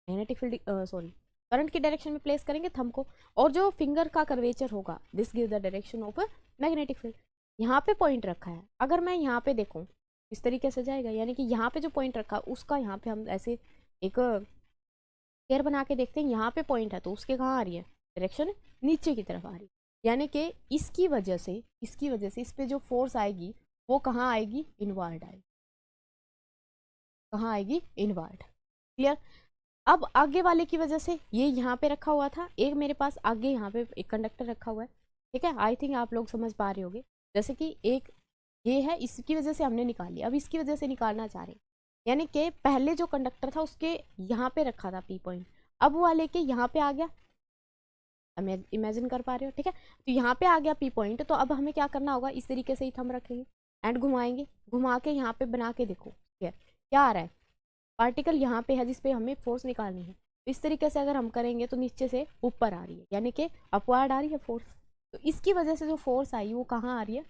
magnetic field sorry current की डायरेक्शन में प्लेस करेंगे थंब को, और जो फिंगर का कर्वेचर होगा this give the direction of magnetic field. यहाँ पे पॉइंट रखा है, अगर मैं यहाँ पे देखूँ इस तरीके से जाएगा, यानी कि यहाँ पे जो पॉइंट रखा है उसका यहाँ पे हम ऐसे एक स्क्वायर बना के देखते हैं, यहाँ पे पॉइंट है तो उसके कहाँ आ रही है, डायरेक्शन नीचे की तरफ आ रही है, यानी कि इसकी वजह से इस पे जो फोर्स आएगी वो कहाँ आएगी, इनवर्ड आएगी, कहाँ आएगी, इनवर्ड। क्लियर। अब आगे वाले की वजह से ये यहाँ पे रखा हुआ था, एक मेरे पास आगे यहाँ पे एक कंडक्टर रखा हुआ है, ठीक है, आई थिंक आप लोग समझ पा रहे होंगे। जैसे कि एक ये है, इसकी वजह से हमने निकाली, अब इसकी वजह से निकालना चाह रहे हैं, यानी कि पहले जो कंडक्टर था उसके यहाँ पे रखा था P पॉइंट, अब वो लेके यहाँ पे आ गया, इमेजिन कर पा रहे हो, ठीक है। तो यहाँ पे आ गया P पॉइंट, तो अब हमें क्या करना होगा, इस तरीके से ही थंब रखेंगे एंड घुमाएंगे, घुमा के यहाँ पे बना के देखो क्या आ रहा है, पार्टिकल यहाँ पे है जिसपे हमें फोर्स निकालनी है। तो इस तरीके से अगर हम करेंगे तो नीचे से ऊपर आ रही है, यानी कि अपवर्ड आ रही है फोर्स, तो इसकी वजह से जो फोर्स आई वो कहाँ आ रही है,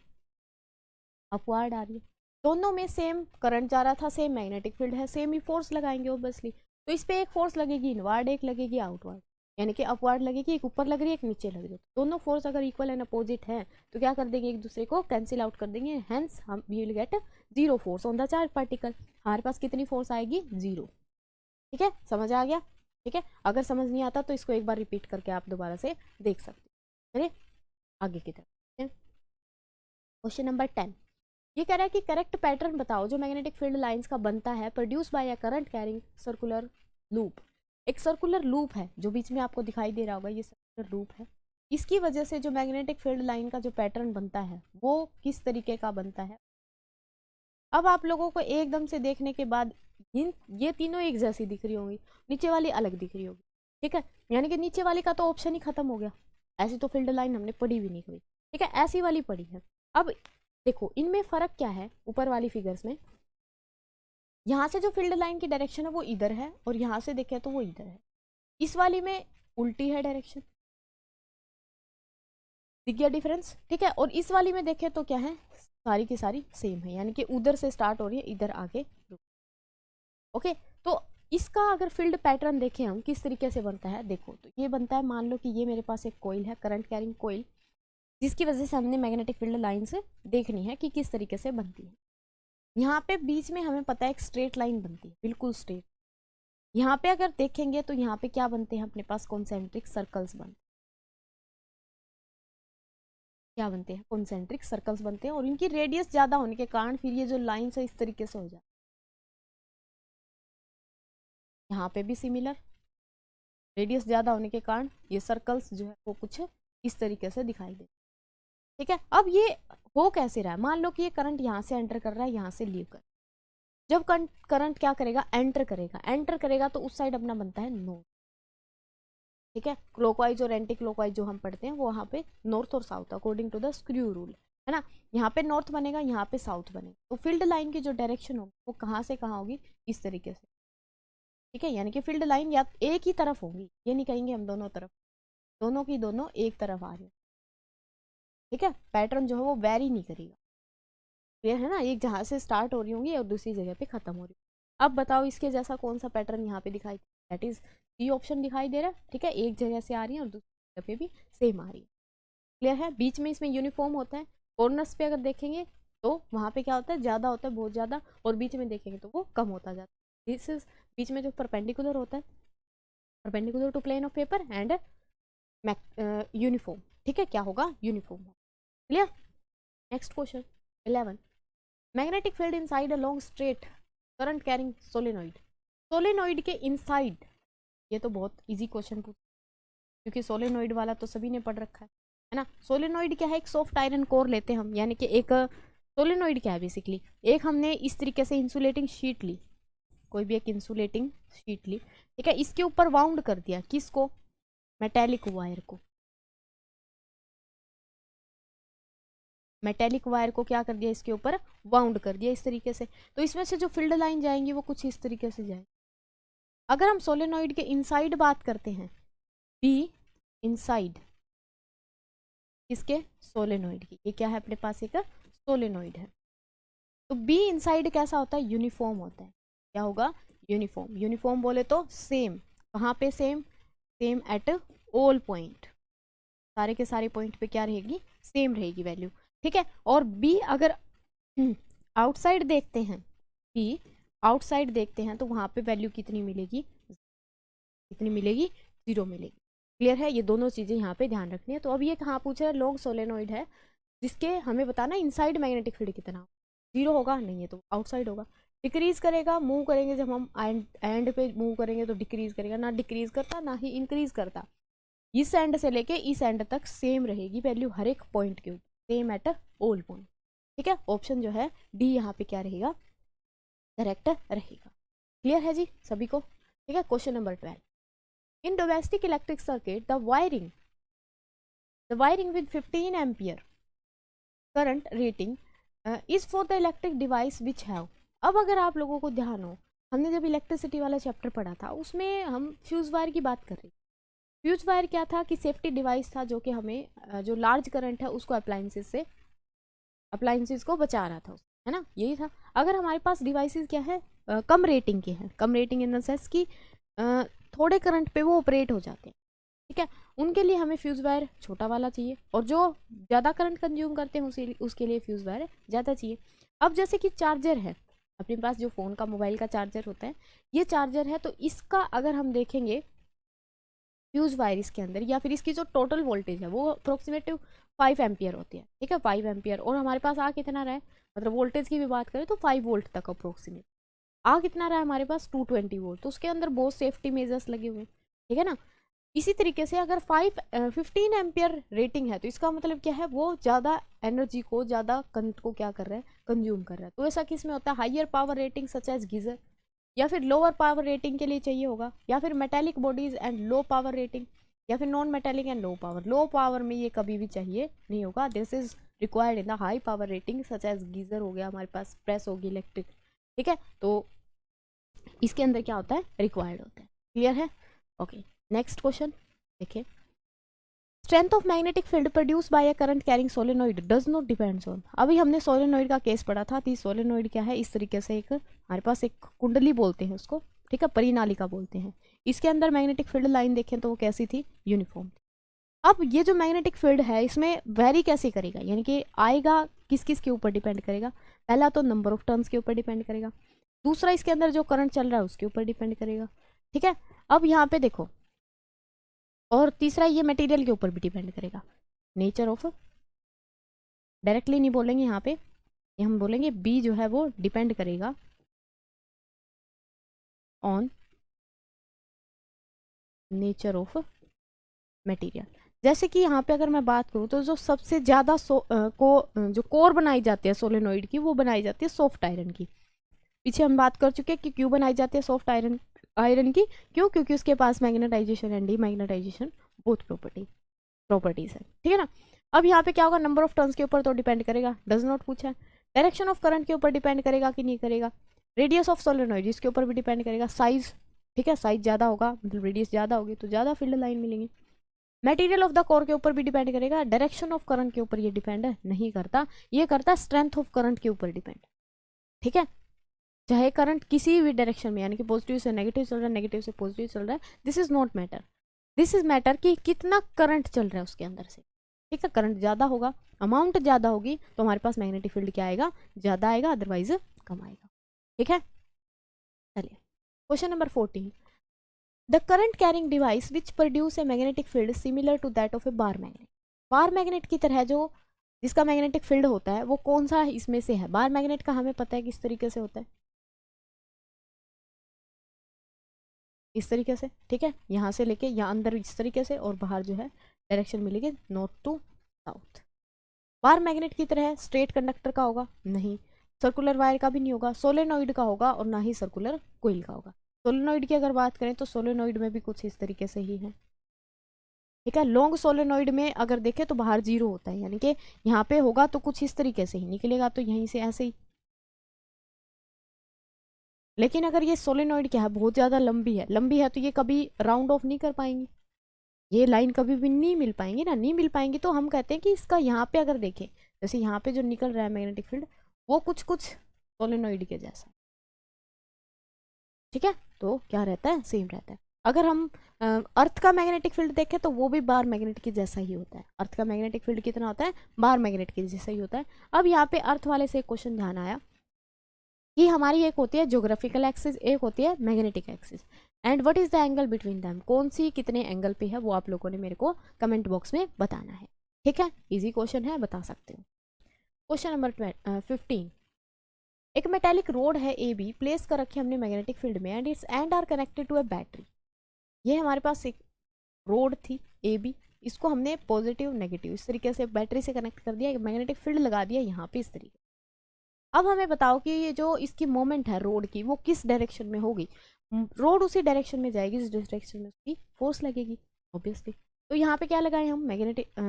अपवर्ड आ रही है। दोनों में सेम करंट जा रहा था, सेम मैग्नेटिक फील्ड है, सेम ही फोर्स लगाएंगे ऑब्वियसली, तो इस पे एक फोर्स लगेगी इनवर्ड, एक लगेगी आउटवर्ड, यानी कि अपवर्ड लगेगी, एक ऊपर लग रही है एक नीचे लग रही है। दोनों फोर्स अगर इक्वल एंड अपोजिट है तो क्या कर देंगे, एक दूसरे को कैंसिल आउट कर देंगे, हेंस हम we will get zero force on the charge particle. हमारे पास कितनी फोर्स आएगी, जीरो। ठीक है, समझ आ गया। ठीक है, अगर समझ नहीं आता तो इसको एक बार रिपीट करके आप दोबारा से देख सकते हैं। चलिए आगे की तरफ, क्वेश्चन नंबर 10 ये कह रहा है कि करेक्ट पैटर्न बताओ जो मैग्नेटिक फील्ड लाइंस का बनता है produce by a current carrying circular loop. एक सर्कुलर लूप है जो बीच में आपको दिखाई दे रहा होगा, ये सर्कुलर लूप है, इसकी वजह से जो मैग्नेटिक फील्ड लाइन का जो पैटर्न बनता है वो किस तरीके का बनता है। अब आप लोगों को एकदम से देखने के बाद ये तीनों एक जैसी दिख रही होंगी, नीचे वाली अलग दिख रही होगी। ठीक है, यानी कि नीचे वाली का तो ऑप्शन ही खत्म हो गया, ऐसी तो फील्ड लाइन हमने पढ़ी भी नहीं कभी। ठीक है, ऐसी वाली पढ़ी है। अब देखो इनमें फर्क क्या है, ऊपर वाली फिगर्स में यहाँ से जो फील्ड लाइन की डायरेक्शन है वो इधर है और यहाँ से देखें तो वो इधर है, इस वाली में उल्टी है डायरेक्शन, दिख गया डिफरेंस। ठीक है, और इस वाली में देखें तो क्या है, सारी की सारी सेम है, यानी कि उधर से स्टार्ट हो रही है, इधर आगे रुक। ओके, तो इसका अगर फील्ड पैटर्न देखें हम किस तरीके से बनता है, देखो तो ये बनता है, मान लो कि ये मेरे पास एक कोइल है, करंट कैरिंग कोइल, जिसकी वजह से हमने मैग्नेटिक फील्ड लाइन से देखनी है कि किस तरीके से बनती है। यहाँ पे बीच में हमें पता है एक स्ट्रेट लाइन बनती है, बिल्कुल स्ट्रेट। यहाँ पे अगर देखेंगे तो यहाँ पे क्या बनते हैं, अपने पास कॉन्सेंट्रिक सर्कल्स बनते हैं, क्या बनते हैं, कॉन्सेंट्रिक सर्कल्स बनते हैं, और इनकी रेडियस ज्यादा होने के कारण फिर ये जो लाइन है इस तरीके से हो जाए। यहाँ पे भी सिमिलर, रेडियस ज्यादा होने के कारण ये सर्कल्स जो है वो कुछ इस तरीके से दिखाई दे। ठीक है, अब ये हो कैसे रहा है, मान लो कि ये करंट यहाँ से एंटर कर रहा है, यहाँ से लीव कर, जब करंट क्या करेगा, एंटर करेगा तो उस साइड अपना बनता है नॉर्थ। ठीक है, क्लॉकवाइज और एंटी क्लॉकवाइज जो हम पढ़ते हैं वो वहाँ पे नॉर्थ और south according to the screw rule. है ना। यहाँ पे नॉर्थ बनेगा, यहाँ पे साउथ बनेगा, तो फील्ड लाइन की जो डायरेक्शन होगी वो कहाँ से कहाँ होगी, इस तरीके से, ठीक है। यानी कि फील्ड लाइन या एक ही तरफ होगी, ये नहीं कहेंगे हम दोनों तरफ, दोनों की दोनों एक तरफ आ रही है, ठीक है। पैटर्न जो है वो वेरी नहीं करेगा, क्लियर है ना। एक जहाँ से स्टार्ट हो रही होंगी और दूसरी जगह पे खत्म हो रही। अब बताओ इसके जैसा कौन सा पैटर्न यहाँ पे दिखाई, दैट इज सी ऑप्शन दिखाई दे रहा है, ठीक है। एक जगह से आ रही है और दूसरी जगह पे भी सेम आ रही है, क्लियर है। बीच में इसमें यूनिफॉर्म होता है, कॉर्नर्स पे अगर देखेंगे तो वहाँ पे क्या होता है, ज़्यादा होता है, बहुत ज़्यादा, और बीच में देखेंगे तो वो कम होता जाता है। दिस इज बीच में जो परपेंडिकुलर होता है, perpendicular to plane of paper and uniform, ठीक है, क्या होगा, uniform, clear. Next question 11, magnetic field inside a long straight current carrying solenoid, solenoid के इनसाइड, ये तो बहुत इजी क्वेश्चन पूछ, क्योंकि सोलेनोइड वाला तो सभी ने पढ़ रखा है ना। सोलेनोइड क्या है, एक सॉफ्ट आयरन कोर लेते हैं हम, यानी कि एक सोलेनोइड क्या है बेसिकली, एक हमने इस तरीके से इंसुलेटिंग शीट ली, कोई भी एक इंसुलेटिंग शीट ली, ठीक है, इसके ऊपर वाउंड कर दिया, किसको, मेटेलिक वायर को, मेटेलिक वायर को क्या कर दिया, इसके ऊपर वाउंड कर दिया इस तरीके से। तो इसमें से जो फील्ड लाइन जाएंगी वो कुछ इस तरीके से जाएंगी। अगर हम सोलेनोइड के इनसाइड बात करते हैं, बी इनसाइड किसके, सोलेनोइड की, ये क्या है अपने पास, एक सोलेनोइड है, तो बी इनसाइड कैसा होता है, यूनिफॉर्म होता है, क्या होगा, यूनिफॉर्म। यूनिफॉर्म बोले तो सेम, कहाँ पे same, same at all point, सारे के सारे पॉइंट पे क्या रहेगी, सेम रहेगी वैल्यू, ठीक है। और बी अगर आउटसाइड देखते हैं, बी आउटसाइड देखते हैं तो वहां पे वैल्यू कितनी मिलेगी, कितनी मिलेगी, 0 मिलेगी, क्लियर है। ये दोनों चीजें यहाँ पे ध्यान रखनी है। तो अब ये कहाँ पूछ रहा है, लॉन्ग सोलेनोइड है, जिसके हमें बताना इनसाइड मैग्नेटिक फील्ड कितना, 0 होगा, नहीं है तो आउटसाइड होगा। डिक्रीज करेगा, मूव करेंगे जब हम एंड पे मूव करेंगे तो डिक्रीज करेगा, ना डिक्रीज करता ना ही इंक्रीज करता, इस एंड से लेके इस एंड तक सेम रहेगी वैल्यू हर एक पॉइंट के ऊपर, सेम एट ऑल पॉइंट, ठीक है। ऑप्शन जो है डी यहाँ पे क्या रहेगा, करेक्ट रहेगा, क्लियर है जी सभी को, ठीक है। Question number 12, in domestic electric circuit the wiring with 15 ampere current rating is for the electric device which have. अब अगर आप लोगों को ध्यान हो, हमने जब इलेक्ट्रिसिटी वाला चैप्टर पढ़ा था उसमें हम फ्यूज वायर की बात कर रहे थे। फ्यूज वायर क्या था कि सेफ्टी डिवाइस था, जो कि हमें जो लार्ज करंट है उसको अप्लायंसेस को बचा रहा था, है ना, यही था। अगर हमारे पास डिवाइसेस क्या है, कम रेटिंग के हैं, कम रेटिंग इन द सेंस कि थोड़े करंट पे वो ऑपरेट हो जाते हैं, ठीक है, उनके लिए हमें फ्यूज वायर छोटा वाला चाहिए, और जो ज़्यादा करंट कंज्यूम करते हैं उसके लिए फ्यूज वायर ज़्यादा चाहिए। अब जैसे कि चार्जर है अपने पास, जो फ़ोन का मोबाइल का चार्जर होता है, ये चार्जर है, तो इसका अगर हम देखेंगे फ्यूज वायर इसके अंदर, या फिर इसकी जो टोटल वोल्टेज है वो अप्रोक्सीमेटिव 5 एम्पियर होती है, ठीक है, 5 एम्पियर, और हमारे पास आ कितना रहा है, मतलब वोल्टेज की भी बात करें तो 5 वोल्ट तक अप्रोक्सीमेट आ कितना रहा है हमारे पास, 220 वोल्ट, तो उसके अंदर बहुत सेफ्टी मेजर्स लगे हुए हैं, ठीक है ना। इसी तरीके से अगर 15 एम्पियर रेटिंग है तो इसका मतलब क्या है, वो ज़्यादा एनर्जी को, ज़्यादा करंट को क्या कर रहा है, कंज्यूम कर रहा है। तो ऐसा किस में होता है, higher power rating such as geyser, या फिर लोअर पावर रेटिंग के लिए चाहिए होगा, या फिर metallic bodies and low power rating, या फिर non metallic and low power में ये कभी भी चाहिए नहीं होगा। This is required in the high power rating such as geyser हो गया हमारे पास, प्रेस होगी इलेक्ट्रिक, ठीक है, तो इसके अंदर क्या होता है, रिक्वायर्ड होता है, क्लियर है। ओके, नेक्स्ट क्वेश्चन देखिए, strength of magnetic field produce by a current carrying solenoid does not depends on. अभी हमने सोलेनोइड का केस पढ़ा था, तो सोलेनोइड क्या है, इस तरीके से एक हमारे पास एक कुंडली बोलते हैं उसको, ठीक है, परिनालिका बोलते हैं, इसके अंदर मैग्नेटिक फील्ड लाइन देखें तो वो कैसी थी, यूनिफॉर्म थी। अब ये जो मैग्नेटिक फील्ड है इसमें वेरी कैसे करेगा, यानी कि आएगा किस किस के ऊपर डिपेंड करेगा, पहला तो नंबर ऑफ टर्न्स के ऊपर डिपेंड करेगा, दूसरा इसके अंदर जो करंट चल रहा है उसके ऊपर डिपेंड करेगा, ठीक है। अब यहाँ पे देखो, और तीसरा ये मटेरियल के ऊपर भी डिपेंड करेगा, नेचर ऑफ, डायरेक्टली नहीं बोलेंगे यहाँ पे, ये हम बोलेंगे बी जो है वो डिपेंड करेगा ऑन नेचर ऑफ मटेरियल। जैसे कि यहाँ पे अगर मैं बात करूँ तो जो सबसे ज़्यादा जो कोर बनाई जाती है सोलेनोइड की, वो बनाई जाती है सॉफ्ट आयरन की। पीछे हम बात कर चुके हैं कि क्यों बनाई जाती है सॉफ्ट आयरन की, क्यों, क्योंकि उसके पास magnetization and demagnetization both properties है, ठीक है ना। अब यहाँ पे क्या होगा, नंबर ऑफ टर्न्स के ऊपर तो डिपेंड करेगा, डज नॉट पूछा है। डायरेक्शन ऑफ करंट के ऊपर डिपेंड करेगा कि नहीं करेगा। रेडियस ऑफ सोलेनोइड इसके ऊपर भी डिपेंड करेगा। साइज, ठीक है, साइज ज़्यादा होगा मतलब रेडियस ज़्यादा होगी तो ज़्यादा फील्ड लाइन मिलेंगी। मटेरियल ऑफ द कोर के ऊपर भी डिपेंड करेगा। डायरेक्शन ऑफ करंट के ऊपर ये डिपेंड नहीं करता, ये करता स्ट्रेंथ ऑफ करंट के ऊपर डिपेंड, ठीक है। चाहे करंट किसी भी डायरेक्शन में, यानी कि पॉजिटिव से नेगेटिव चल रहा है, नेगेटिव से पॉजिटिव चल रहा है, this is not matter. This is matter कि कितना करंट चल रहा है उसके अंदर से, ठीक है। करंट ज़्यादा होगा, अमाउंट ज़्यादा होगी तो हमारे पास मैग्नेटिक फील्ड क्या आएगा, ज़्यादा आएगा, अदरवाइज कम आएगा, ठीक है। चलिए question number 14, the current carrying device which produce a magnetic field similar to that of a bar magnet. Bar magnet की तरह जो जिसका मैग्नेटिक फील्ड होता है वो कौन सा इसमें से है। बार मैग्नेट का हमें पता है किस तरीके से होता है, इस तरीके से, ठीक है, यहाँ से लेके यहाँ अंदर इस तरीके से, और बाहर जो है डायरेक्शन मिलेगी north to south. Bar magnet की तरह स्ट्रेट कंडक्टर का होगा नहीं, सर्कुलर वायर का भी नहीं होगा, सोलेनोइड का होगा, और ना ही सर्कुलर कोइल का होगा। सोलेनोइड की अगर बात करें तो सोलेनोइड में भी कुछ इस तरीके से ही है, ठीक है। लॉन्ग सोलेनोइड में अगर देखें तो बाहर जीरो होता है, यानी कि यहाँ पे होगा तो कुछ इस तरीके से ही निकलेगा, तो यहीं से ऐसे ही। लेकिन अगर ये सोलेनोइड क्या है, बहुत ज़्यादा लंबी है तो ये कभी राउंड ऑफ नहीं कर पाएंगी, ये लाइन कभी भी नहीं मिल पाएंगी ना, नहीं मिल पाएंगी। तो हम कहते हैं कि इसका यहाँ पे अगर देखें, जैसे यहाँ पे जो निकल रहा है मैग्नेटिक फील्ड वो कुछ कुछ सोलेनोइड के जैसा, ठीक है। तो क्या रहता है, सेम रहता है। अगर हम अर्थ का मैग्नेटिक फील्ड देखें तो वो भी बार मैग्नेट के जैसा ही होता है। अर्थ का मैग्नेटिक फील्ड कितना होता है, बार मैग्नेट के जैसा ही होता है। अब यहाँ पे अर्थ वाले से एक क्वेश्चन ध्यान आया कि हमारी एक होती है ज्योग्राफिकल एक्सिस, एक होती है magnetic axis, and what is the angle between them, कौन सी कितने एंगल पे है वो आप लोगों ने मेरे को कमेंट बॉक्स में बताना है, ठीक है। इजी क्वेश्चन है, बता सकते हो। क्वेश्चन नंबर 15, एक मेटेलिक रोड है ए बी, प्लेस कर रखी हमने मैग्नेटिक फील्ड में, and its end are connected to a battery. ये हमारे पास एक रोड थी ए बी, इसको हमने पॉजिटिव नेगेटिव इस तरीके से बैटरी से कनेक्ट कर दिया, मैग्नेटिक फील्ड लगा दिया यहाँ पे इस तरीके। अब हमें बताओ कि ये जो इसकी मोमेंट है रोड की वो किस डायरेक्शन में होगी। रोड उसी डायरेक्शन में जाएगी जिस डायरेक्शन में उसकी फोर्स लगेगी ऑब्वियसली। तो यहाँ पे क्या लगाएं हम, मैग्नेटिक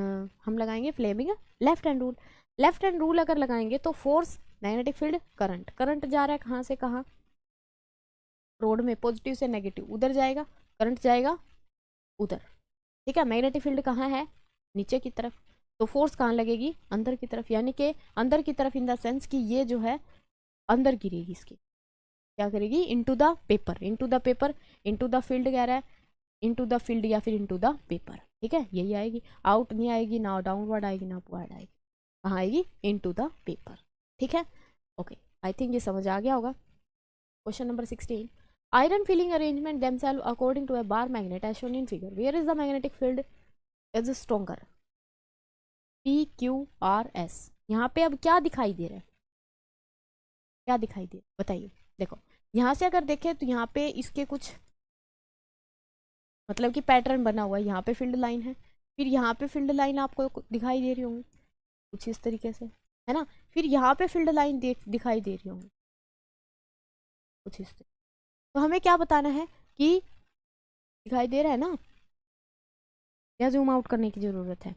हम लगाएंगे Fleming left hand rule. Left hand rule अगर लगाएंगे तो force, magnetic field, current, current जा रहा है कहाँ से कहाँ, रोड में पॉजिटिव से नेगेटिव, उधर जाएगा, करंट जाएगा उधर, ठीक है। मैग्नेटिक फील्ड कहाँ है, नीचे की तरफ, तो फोर्स कहाँ लगेगी, अंदर की तरफ, यानी कि अंदर की तरफ इन द सेंस कि ये जो है अंदर गिरेगी, इसकी क्या करेगी, into the paper, into the paper, into the field कह रहा है, इनटू द फील्ड या फिर इनटू द पेपर, ठीक है, यही आएगी। आउट नहीं आएगी, ना डाउनवर्ड आएगी ना अपवर्ड आएगी, कहाँ आएगी, इनटू द पेपर, ठीक है। ओके, आई थिंक ये समझ आ गया होगा। Question number 16, iron filling arrangement themselves according to a bar magnet as shown in figure, where is the magnetic field is stronger, P Q R S। यहाँ पे अब क्या दिखाई दे रहा है, क्या दिखाई दे रहा है बताइए। देखो यहाँ से अगर देखें तो यहाँ पे इसके कुछ मतलब कि पैटर्न बना हुआ है, यहाँ पे फील्ड लाइन है, फिर यहाँ पे फील्ड लाइन आपको दिखाई दे रही होंगी कुछ इस तरीके से, है ना, फिर यहाँ पे फील्ड लाइन दिखाई दे रही होंगी कुछ इस तरीके। तो हमें क्या बताना है कि दिखाई दे रहा है ना, या जूम आउट करने की जरूरत है।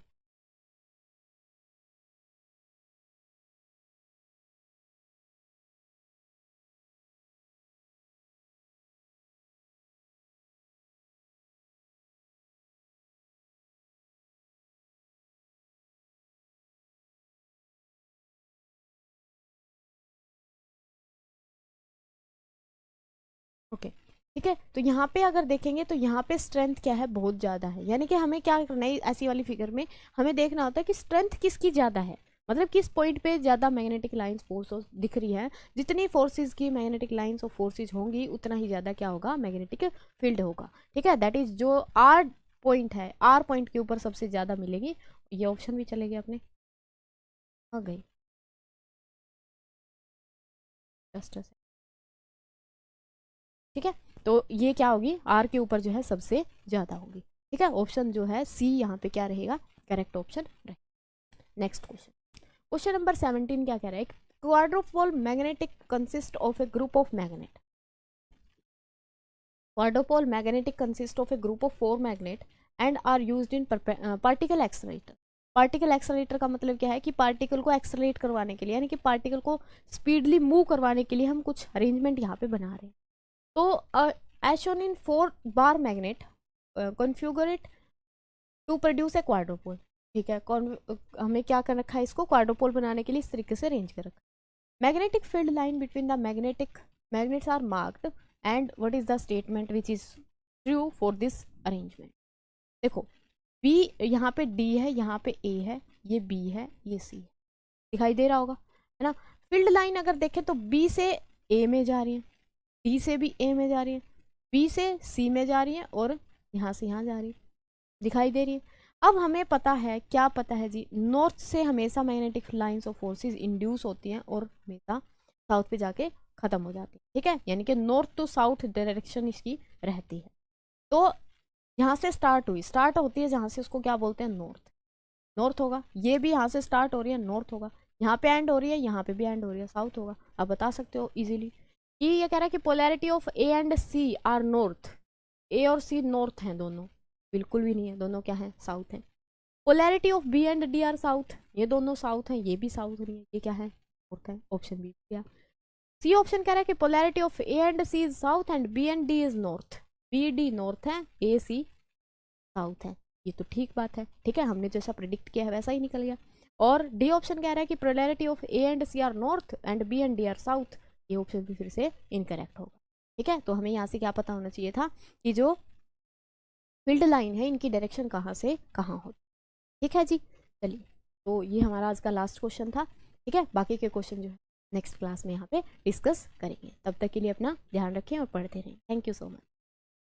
ओके ठीक है, तो यहाँ पे अगर देखेंगे तो यहाँ पे स्ट्रेंथ क्या है, बहुत ज़्यादा है, यानी कि हमें क्या करना है ऐसी वाली फिगर में, हमें देखना होता है कि स्ट्रेंथ किसकी ज़्यादा है, मतलब किस पॉइंट पे ज़्यादा मैग्नेटिक लाइंस फोर्स दिख रही है। जितनी फोर्सेस की मैग्नेटिक लाइंस और फोर्सेस होंगी उतना ही ज़्यादा क्या होगा, मैग्नेटिक फील्ड होगा, ठीक है। दैट इज जो आर पॉइंट है, आर पॉइंट के ऊपर सबसे ज़्यादा मिलेगी। ये ऑप्शन भी चलेगी अपने, आ गई जस्ट, ठीक है। तो ये क्या होगी, आर के ऊपर जो है सबसे ज़्यादा होगी, ठीक है। ऑप्शन जो है सी यहाँ पे क्या रहेगा, करेक्ट ऑप्शन रहेगा। नेक्स्ट क्वेश्चन, क्वेश्चन नंबर 17 क्या कह रहा है, quadrupole magnetic consist of a group of magnet, quadrupole magnetic consist of a group of 4 magnet and are used in particle accelerator. Particle accelerator का मतलब क्या है कि पार्टिकल को एक्सेलरेट करवाने के लिए, यानी कि पार्टिकल को स्पीडली मूव करवाने के लिए हम कुछ अरेंजमेंट यहाँ पे बना रहे हैं। तो as shown in 4 bar magnet configure it to produce a quadrupole. ठीक है, हमें क्या कर रखा है, इसको क्वाड्रोपोल बनाने के लिए इस तरीके से अरेंज कर रखा है। Magnetic field line between the magnets are marked and what is the statement which is true for this arrangement. देखो B यहाँ पे D है, यहाँ पे A है, ये B है, ये C है, दिखाई दे रहा होगा, है ना। फील्ड लाइन अगर देखें तो B से A में जा रही है, D से भी A में जा रही है, B से C में जा रही है और यहाँ से यहाँ जा रही है, दिखाई दे रही है। अब हमें पता है, क्या पता है जी, नॉर्थ से हमेशा magnetic lines of forces induce होती हैं और हमेशा साउथ पे जाके खत्म हो जाती है। ठीक है, यानी कि नॉर्थ टू साउथ डायरेक्शन इसकी रहती है। तो यहाँ से स्टार्ट होती है जहाँ से, उसको क्या बोलते हैं, नॉर्थ होगा। ये भी यहाँ से स्टार्ट हो रही है, नॉर्थ होगा। यहाँ पे एंड हो रही है, यहाँ पे भी एंड हो रही है, साउथ होगा। आप बता सकते हो इजीली कि ये कह रहा है कि polarity of A and C are north. A और सी नॉर्थ हैं दोनों, बिल्कुल भी नहीं है, दोनों क्या है, साउथ हैं। Polarity of B and D are south, ये दोनों साउथ हैं, ये भी साउथ नहीं है, ये क्या है, नॉर्थ है। ऑप्शन बी किया। सी ऑप्शन कह रहा है कि polarity of A and C is south and B and D is north. B D north है, ए सी साउथ है। ये तो ठीक बात है, ठीक है, हमने जैसा प्रिडिक्ट किया है वैसा ही निकल गया। और डी ऑप्शन कह रहा है कि polarity of A and C are north and B and D are south. ये ऑप्शन भी फिर से इनकरेक्ट होगा। ठीक है, तो हमें यहाँ से क्या पता होना चाहिए था कि जो फील्ड लाइन है इनकी डायरेक्शन कहाँ से कहाँ हो। ठीक है जी, चलिए, तो ये हमारा आज का लास्ट क्वेश्चन था। ठीक है, बाकी के क्वेश्चन जो है नेक्स्ट क्लास में यहाँ पे डिस्कस करेंगे। तब तक के लिए अपना ध्यान रखें और पढ़ते रहें। Thank you so much.